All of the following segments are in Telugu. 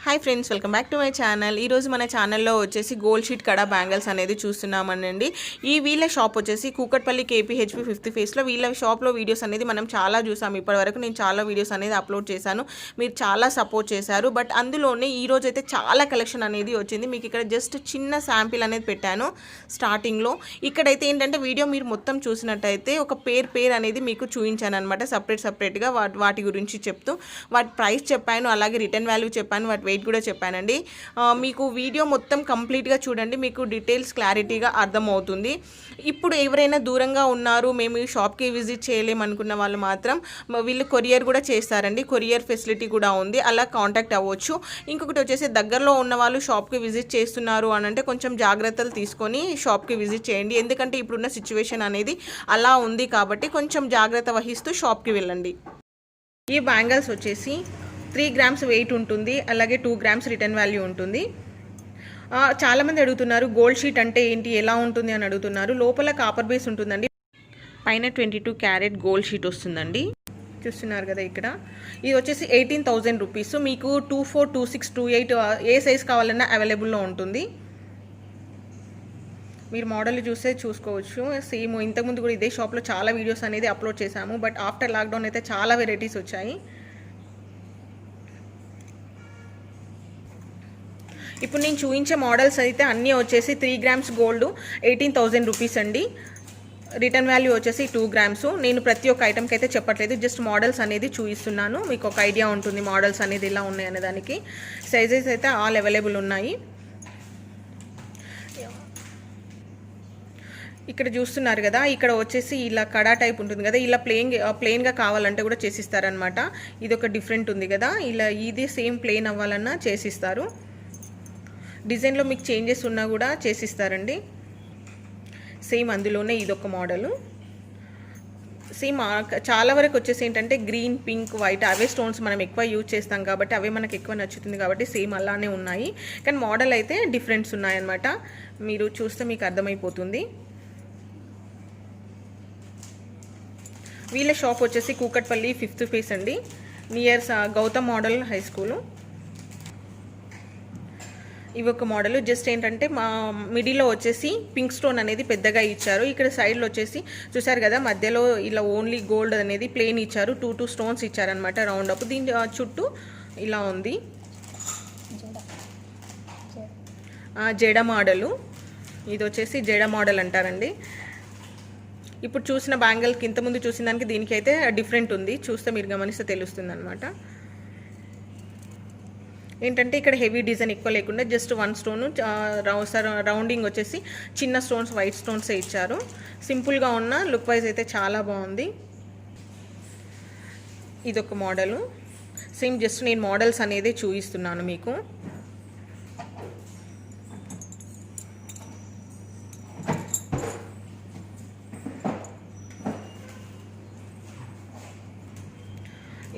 Hi friends, welcome back to my channel. ఈరోజు మన ఛానల్లో వచ్చేసి గోల్డ్ షీట్ కడా బ్యాంగిల్స్ అనేది చూస్తున్నామనండి. వీళ్ళ షాప్ వచ్చేసి కూకట్పల్లి KPHP 5th ఫేస్లో. వీళ్ళ షాప్లో వీడియోస్ అనేది మనం చాలా చూసాము. ఇప్పటివరకు నేను చాలా వీడియోస్ అనేది అప్లోడ్ చేశాను. మీరు చాలా సపోర్ట్ చేశారు. బట్ అందులోనే ఈరోజు అయితే చాలా కలెక్షన్ అనేది వచ్చింది. మీకు ఇక్కడ జస్ట్ చిన్న శాంపిల్ అనేది పెట్టాను స్టార్టింగ్లో. ఇక్కడైతే ఏంటంటే వీడియో మీరు మొత్తం చూసినట్టయితే ఒక పేర్ అనేది మీకు చూపించాను అనమాట. సపరేట్గా వాటి గురించి చెప్తూ వాటి ప్రైస్ చెప్పాను, అలాగే రిటర్న్ వాల్యూ చెప్పాను, వాటి వెయిట్ కూడా చెప్పానండి. మీకు వీడియో మొత్తం కంప్లీట్గా చూడండి, మీకు డీటెయిల్స్ క్లారిటీగా అర్థమవుతుంది. ఇప్పుడు ఎవరైనా దూరంగా ఉన్నారు, మేము ఈ షాప్కి విజిట్ చేయలేమనుకున్న వాళ్ళు మాత్రం వీళ్ళు కొరియర్ కూడా చేస్తారండి. కొరియర్ ఫెసిలిటీ కూడా ఉంది, అలా కాంటాక్ట్ అవ్వచ్చు. ఇంకొకటి వచ్చేసి దగ్గరలో ఉన్న వాళ్ళు షాప్కి విజిట్ చేస్తున్నారు అని అంటే కొంచెం జాగ్రత్తలు తీసుకొని షాప్కి విజిట్ చేయండి. ఎందుకంటే ఇప్పుడున్న సిచ్యువేషన్ అనేది అలా ఉంది కాబట్టి కొంచెం జాగ్రత్త వహిస్తూ షాప్కి వెళ్ళండి. ఈ బ్యాంగిల్స్ వచ్చేసి 3 grams వెయిట్ ఉంటుంది, అలాగే 2 grams రిటర్న్ వాల్యూ ఉంటుంది. చాలామంది అడుగుతున్నారు గోల్డ్ షీట్ అంటే ఏంటి, ఎలా ఉంటుంది అని అడుగుతున్నారు. లోపల కాపర్ బేస్ ఉంటుందండి, పైన 22 క్యారెట్ గోల్డ్ షీట్ వస్తుందండి. చూస్తున్నారు కదా ఇక్కడ. ఇది వచ్చేసి 18,000 రూపీస్. మీకు 24, 26, 28 ఏ సైజ్ కావాలన్నా అవైలబుల్లో ఉంటుంది. మీరు మోడల్ చూసుకోవచ్చు. సేమ్ ఇంతకుముందు కూడా ఇదే షాప్లో చాలా వీడియోస్ అనేది అప్లోడ్ చేశాము. బట్ ఆఫ్టర్ లాక్డౌన్ అయితే చాలా వెరైటీస్ వచ్చాయి. ఇప్పుడు నేను చూపించే మోడల్స్ అయితే అన్నీ వచ్చేసి 3 grams గోల్డ్ 18,000 రూపీస్ అండి. రిటర్న్ వాల్యూ వచ్చేసి 2 grams. నేను ప్రతి ఒక్క ఐటమ్కి అయితే చెప్పట్లేదు, జస్ట్ మోడల్స్ అనేది చూపిస్తున్నాను. మీకు ఒక ఐడియా ఉంటుంది మోడల్స్ అనేది ఎలా ఉన్నాయి అనే దానికి. సైజెస్ అయితే ఆల్ అవైలబుల్ ఉన్నాయి. ఇక్కడ చూస్తున్నారు కదా, ఇక్కడ వచ్చేసి ఇలా కడా టైప్ ఉంటుంది కదా, ఇలా ప్లెయిన్గా కావాలంటే కూడా చేసిస్తారనమాట. ఇది ఒక డిఫరెంట్ ఉంది కదా, ఇలా ఇది సేమ్ ప్లెయిన్ అవ్వాలన్నా చేసిస్తారు. డిజైన్లో మీకు చేంజెస్ ఉన్నా కూడా చేసిస్తారండి. సేమ్ అందులోనే ఇదొక మోడలు. సేమ్ చాలా వరకు వచ్చేసి ఏంటంటే గ్రీన్, పింక్, వైట్ అవే స్టోన్స్ మనం ఎక్కువ యూజ్ చేస్తాం కాబట్టి అవే మనకు ఎక్కువ నచ్చుతుంది కాబట్టి సేమ్ అలానే ఉన్నాయి. కానీ మోడల్ అయితే డిఫరెన్స్ ఉన్నాయన్నమాట. మీరు చూస్తే మీకు అర్థమైపోతుంది. వీళ్ళ షాప్ వచ్చేసి కూకట్పల్లి 5th ఫేస్ అండి, near Gautam model high school. ఇవి ఒక మోడల్. జస్ట్ ఏంటంటే మా మిడిల్లో వచ్చేసి పింక్ స్టోన్ అనేది పెద్దగా ఇచ్చారు. ఇక్కడ సైడ్లో వచ్చేసి చూసారు కదా, మధ్యలో ఇలా ఓన్లీ గోల్డ్ అనేది ప్లెయిన్ ఇచ్చారు. 2 స్టోన్స్ ఇచ్చారనమాట రౌండ్ అప్. దీని చుట్టూ ఇలా ఉంది జడ మోడలు. ఇది వచ్చేసి జడ మోడల్ అంటారండి. ఇప్పుడు చూసిన బ్యాంగిల్కి ఇంతకుముందు చూసిన దానికి దీనికి అయితే డిఫరెంట్ ఉంది. చూస్తే మీరు గమనిస్తే తెలుస్తుంది అనమాట. ఏంటంటే ఇక్కడ హెవీ డిజైన్ ఎక్కువ లేకుండా జస్ట్ 1 స్టోన్ రౌండింగ్ వచ్చేసి చిన్న స్టోన్స్, వైట్ స్టోన్సే ఇచ్చారు. సింపుల్గా ఉన్న లుక్ వైజ్ అయితే చాలా బాగుంది. ఇదొక మోడలు. సేమ్ జస్ట్ నేను మోడల్స్ అనేది చూపిస్తున్నాను మీకు.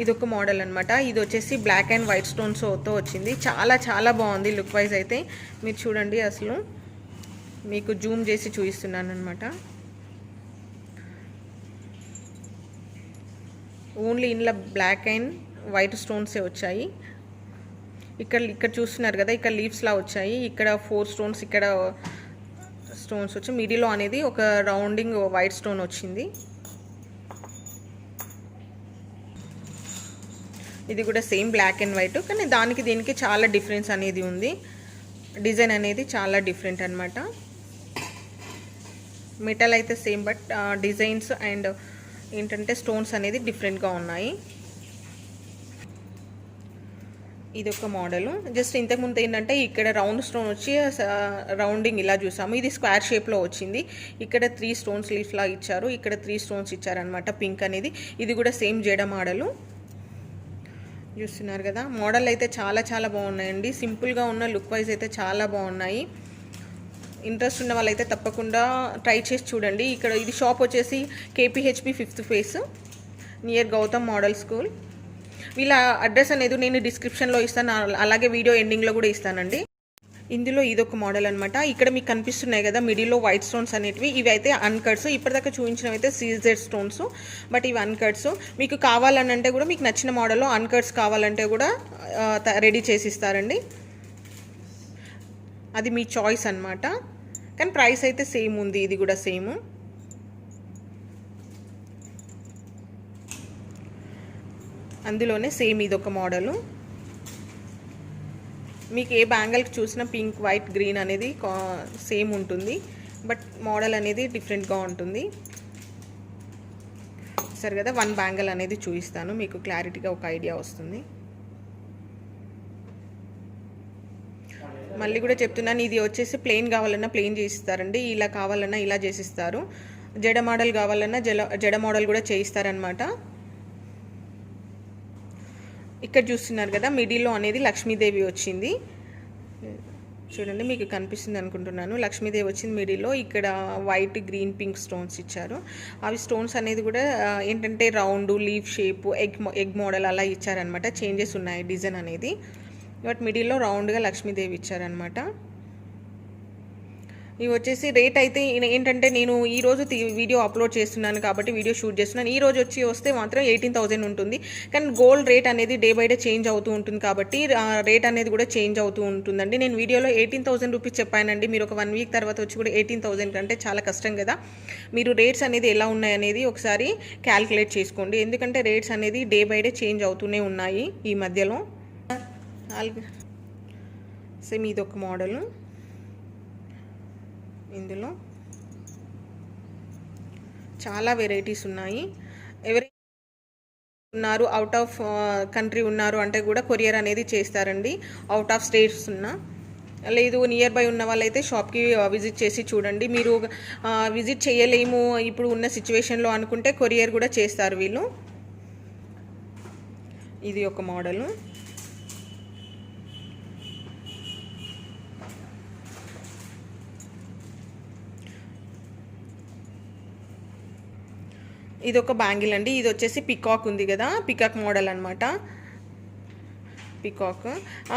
ఇదొక మోడల్ అనమాట. ఇది వచ్చేసి బ్లాక్ అండ్ వైట్ స్టోన్స్తో వచ్చింది. చాలా బాగుంది లుక్ వైజ్ అయితే. మీరు చూడండి, అసలు మీకు జూమ్ చేసి చూపిస్తున్నాను అనమాట. ఓన్లీ ఇందులో బ్లాక్ అండ్ వైట్ స్టోన్సే వచ్చాయి. ఇక్కడ చూస్తున్నారు కదా, ఇక్కడ లీవ్స్లా వచ్చాయి. ఇక్కడ 4 స్టోన్స్, ఇక్కడ స్టోన్స్ వచ్చి మిడిల్లో అనేది ఒక రౌండింగ్ వైట్ స్టోన్ వచ్చింది. ఇది కూడా సేమ్ బ్లాక్ అండ్ వైట్, కానీ దానికి దీనికి చాలా డిఫరెన్స్ అనేది ఉంది. డిజైన్ అనేది చాలా డిఫరెంట్ అనమాట. మెటల్ అయితే సేమ్, బట్ డిజైన్స్ అండ్ ఏంటంటే స్టోన్స్ అనేది డిఫరెంట్గా ఉన్నాయి. ఇది ఒక మోడలు. జస్ట్ ఇంతకుముందు ఏంటంటే ఇక్కడ రౌండ్ స్టోన్ వచ్చి రౌండింగ్ ఇలా చూసాము. ఇది స్క్వేర్ షేప్లో వచ్చింది. ఇక్కడ 3 స్టోన్స్ లీఫ్లా ఇచ్చారు, ఇక్కడ 3 స్టోన్స్ ఇచ్చారనమాట. పింక్ అనేది. ఇది కూడా సేమ్ జడ మోడలు. చూస్తున్నారు కదా, మోడల్ అయితే చాలా బాగున్నాయండి. సింపుల్గా ఉన్న లుక్ వైజ్ అయితే చాలా బాగున్నాయి. ఇంట్రెస్ట్ ఉన్న వాళ్ళైతే తప్పకుండా ట్రై చేసి చూడండి. ఇక్కడ ఇది షాప్ వచ్చేసి KPHP 5th phase, near Gautam model school. వీళ్ళ అడ్రస్ అనేది నేను డిస్క్రిప్షన్లో ఇస్తాను, అలాగే వీడియో ఎండింగ్లో కూడా ఇస్తానండి. ఇందులో ఇదొక మోడల్ అనమాట. ఇక్కడ మీకు కనిపిస్తున్నాయి కదా మిడిల్లో వైట్ స్టోన్స్ అనేటివి, ఇవి అయితే అన్కట్స్. ఇప్పటిదాకా చూపించినవి అయితే సీజెడ్ స్టోన్స్, బట్ ఇవి అన్కట్స్. మీకు కావాలనంటే కూడా మీకు నచ్చిన మోడల్లో అన్కట్స్ కావాలంటే కూడా రెడీ చేసి ఇస్తారండి. అది మీ చాయిస్ అనమాట. కానీ ప్రైస్ అయితే సేమ్ ఉంది, ఇది కూడా సేమ్. అందులోనే సేమ్ ఇదొక మోడలు. మీకు ఏ బ్యాంగిల్కి చూసినా పింక్, వైట్, గ్రీన్ అనేది సేమ్ ఉంటుంది, బట్ మోడల్ అనేది డిఫరెంట్గా ఉంటుంది. సరే కదా, వన్ బ్యాంగిల్ అనేది చూపిస్తాను, మీకు క్లారిటీగా ఒక ఐడియా వస్తుంది. మళ్ళీ కూడా చెప్తున్నాను, ఇది వచ్చేసి ప్లెయిన్ కావాలన్నా ప్లెయిన్ చేసిస్తారండి, ఇలా కావాలన్నా ఇలా చేసిస్తారు. జడ మోడల్ కావాలన్నా జడ మోడల్ కూడా చేయిస్తారనమాట. ఇక్కడ చూస్తున్నారు కదా మిడిల్లో అనేది లక్ష్మీదేవి వచ్చింది. చూడండి, మీకు కనిపిస్తుంది అనుకుంటున్నాను. లక్ష్మీదేవి వచ్చింది మిడిల్లో. ఇక్కడ వైట్, గ్రీన్, పింక్ స్టోన్స్ ఇచ్చారు. అవి స్టోన్స్ అనేది కూడా ఏంటంటే round, leaf shape, egg model అలా ఇచ్చారనమాట. చేంజెస్ ఉన్నాయి డిజైన్ అనేది, బట్ మిడిల్లో రౌండ్గా లక్ష్మీదేవి ఇచ్చారనమాట. ఇవి వచ్చేసి రేట్ అయితే ఏంటంటే నేను ఈరోజు వీడియో అప్లోడ్ చేస్తున్నాను కాబట్టి వీడియో షూట్ చేస్తున్నాను. ఈ రోజు వస్తే మాత్రం 18,000 ఉంటుంది. కానీ గోల్డ్ రేట్ అనేది డే బై డే చేంజ్ అవుతూ ఉంటుంది కాబట్టి రేట్ అనేది కూడా చేంజ్ అవుతూ ఉంటుందండి. నేను వీడియోలో 18,000 రూపీస్ చెప్పానండి. మీరు ఒక 1 వీక్ తర్వాత వచ్చి కూడా 18,000 కంటే చాలా కష్టం కదా. మీరు రేట్స్ అనేది ఎలా ఉన్నాయనేది ఒకసారి క్యాల్కులేట్ చేసుకోండి. ఎందుకంటే రేట్స్ అనేది డే బై డే చేంజ్ అవుతూనే ఉన్నాయి ఈ మధ్యలో. సేమ్ ఇదొక మోడలు. ఇందులో చాలా వెరైటీస్ ఉన్నాయి. ఎవరైనా ఉన్నారు అవుట్ ఆఫ్ కంట్రీ ఉన్నారు అంటే కూడా కొరియర్ అనేది చేస్తారండి. అవుట్ ఆఫ్ స్టేట్స్ ఉన్నా, లేదు నియర్ బై ఉన్న వాళ్ళైతే షాప్కి విజిట్ చేసి చూడండి. మీరు విజిట్ చేయలేము ఇప్పుడు ఉన్న సిచ్యువేషన్లో అనుకుంటే కొరియర్ కూడా చేస్తారు వీళ్ళు. ఇది ఒక మోడలు. ఇది ఒక బ్యాంగిల్ అండి. ఇది వచ్చేసి పికాక్ ఉంది కదా, పికాక్ మోడల్ అనమాట. పికాక్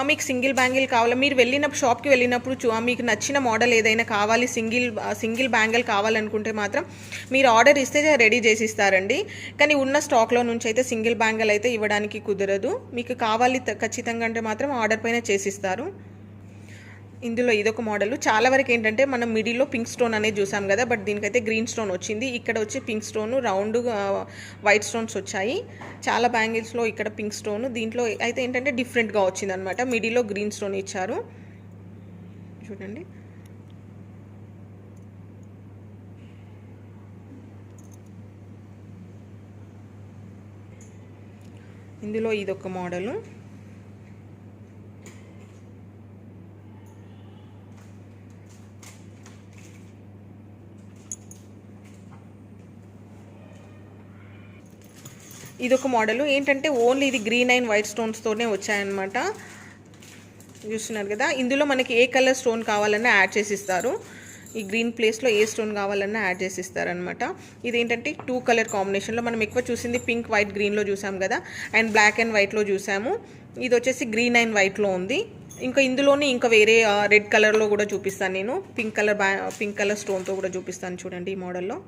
మీకు సింగిల్ బ్యాంగిల్ కావాలా, మీరు షాప్కి వెళ్ళినప్పుడు మీకు నచ్చిన మోడల్ ఏదైనా కావాలి, సింగిల్ బ్యాంగిల్ కావాలనుకుంటే మాత్రం మీరు ఆర్డర్ ఇస్తే రెడీ చేసి ఇస్తారండి. కానీ ఉన్న స్టాక్లో నుంచి అయితే సింగిల్ బ్యాంగిల్ అయితే ఇవ్వడానికి కుదరదు. మీకు కావాలి ఖచ్చితంగా అంటే మాత్రం ఆర్డర్ పైన చేసిస్తారు. ఇందులో ఇదొక మోడల్. చాలా వరకు ఏంటంటే మనం మిడిల్లో పింక్ స్టోన్ అనేది చూసాం కదా, బట్ దీనికైతే గ్రీన్ స్టోన్ వచ్చింది. ఇక్కడ వచ్చి pink stone, round white stones వచ్చాయి. చాలా బ్యాంగిల్స్లో ఇక్కడ పింక్ స్టోన్, దీంట్లో అయితే ఏంటంటే డిఫరెంట్గా వచ్చింది అనమాట. మిడిల్లో గ్రీన్ స్టోన్ ఇచ్చారు. చూడండి, ఇందులో ఇదొక మోడలు. ఇదొక మోడలు. ఏంటంటే ఓన్లీ ఇది గ్రీన్ అండ్ వైట్ స్టోన్స్తోనే వచ్చాయన్నమాట. చూస్తున్నారు కదా, ఇందులో మనకి ఏ కలర్ స్టోన్ కావాలన్నా యాడ్ చేసి ఇస్తారు. ఈ గ్రీన్ ప్లేస్లో ఏ స్టోన్ కావాలన్నా యాడ్ చేసి ఇస్తారనమాట. ఇదేంటంటే 2 కలర్ కాంబినేషన్లో మనం ఎక్కువ చూసింది పింక్, వైట్, గ్రీన్లో చూసాం కదా, అండ్ బ్లాక్ అండ్ వైట్లో చూసాము. ఇది వచ్చేసి గ్రీన్ అండ్ వైట్లో ఉంది. ఇంకా ఇందులోనే ఇంకా వేరే రెడ్ కలర్లో కూడా చూపిస్తాను నేను. పింక్ కలర్ స్టోన్తో కూడా చూపిస్తాను. చూడండి ఈ మోడల్లో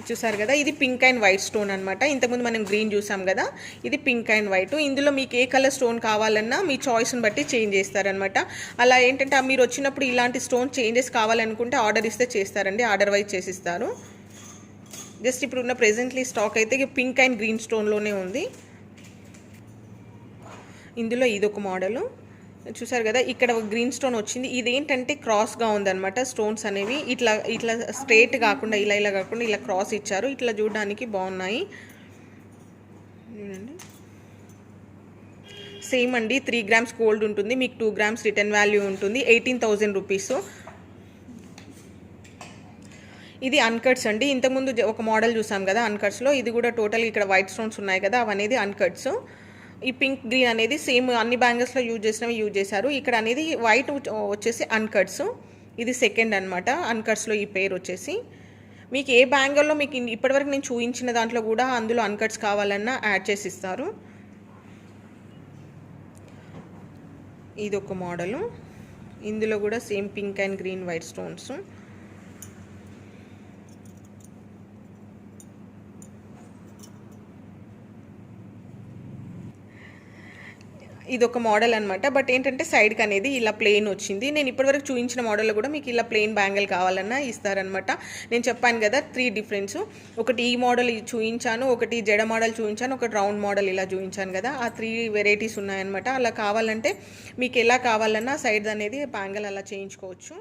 చూసారు కదా, ఇది పింక్ అండ్ వైట్ స్టోన్ అనమాట. ఇంతకుముందు మనం గ్రీన్ చూసాం కదా, ఇది పింక్ అండ్ వైట్. ఇందులో మీకు ఏ కలర్ స్టోన్ కావాలన్నా మీ చాయిస్ని బట్టి చేంజ్ చేస్తారనమాట. అలా ఏంటంటే మీరు వచ్చినప్పుడు ఇలాంటి స్టోన్ చేంజెస్ కావాలనుకుంటే ఆర్డర్ ఇస్తే చేస్తారండి, ఆర్డర్ వైజ్ చేసిస్తారు. జస్ట్ ఇప్పుడు ఉన్న ప్రెజెంట్లీ స్టాక్ అయితే పింక్ అండ్ గ్రీన్ స్టోన్లోనే ఉంది. ఇందులో ఇదొక మోడలు. చూసారు కదా, ఇక్కడ గ్రీన్ స్టోన్ వచ్చింది. ఇదేంటంటే క్రాస్గా ఉందన్నమాట. స్టోన్స్ అనేవి ఇట్లా స్ట్రేట్ కాకుండా ఇలా కాకుండా ఇలా క్రాస్ ఇచ్చారు. ఇట్లా చూడడానికి బాగున్నాయి. చూడండి, సేమ్ అండి. 3 గ్రామ్స్ గోల్డ్ ఉంటుంది, మీకు 2 గ్రామ్స్ రిటర్న్ వాల్యూ ఉంటుంది. 18,000 రూపీస్. ఇది అన్కట్స్ అండి. ఇంతకుముందు ఒక మోడల్ చూసాం కదా అన్కట్స్లో, ఇది కూడా టోటల్ ఇక్కడ వైట్ స్టోన్స్ ఉన్నాయి కదా, అవనేది అన్కట్స్. ఈ పింక్, గ్రీన్ అనేది సేమ్ అన్ని బ్యాంగిల్స్లో యూజ్ చేశారు. ఇక్కడ అనేది వైట్ వచ్చేసి అన్కట్స్. ఇది సెకండ్ అనమాట అన్కట్స్లో ఈ పేరు వచ్చేసి. మీకు ఏ బ్యాంగిల్లో మీకు ఇప్పటివరకు నేను చూపించిన దాంట్లో కూడా అందులో అన్కట్స్ కావాలన్నా యాడ్ చేసి ఇస్తారు. ఇది ఒక మోడలు. ఇందులో కూడా same pink and green white stones. ఇది ఒక మోడల్ అనమాట. బట్ ఏంటంటే సైడ్కి అనేది ఇలా ప్లెయిన్ వచ్చింది. నేను ఇప్పటివరకు చూపించిన మోడల్లో కూడా మీకు ఇలా ప్లెయిన్ బ్యాంగిల్ కావాలన్నా ఇస్తారనమాట. నేను చెప్పాను కదా 3 డిఫరెన్స్. ఒకటి ఈ మోడల్ చూపించాను, ఒకటి జడ మోడల్ చూపించాను, ఒకటి రౌండ్ మోడల్ ఇలా చూపించాను కదా. ఆ 3 వెరైటీస్ ఉన్నాయన్నమాట. అలా కావాలంటే మీకు ఎలా కావాలన్నా సైడ్ అనేది బ్యాంగిల్ అలా చేయించుకోవచ్చు.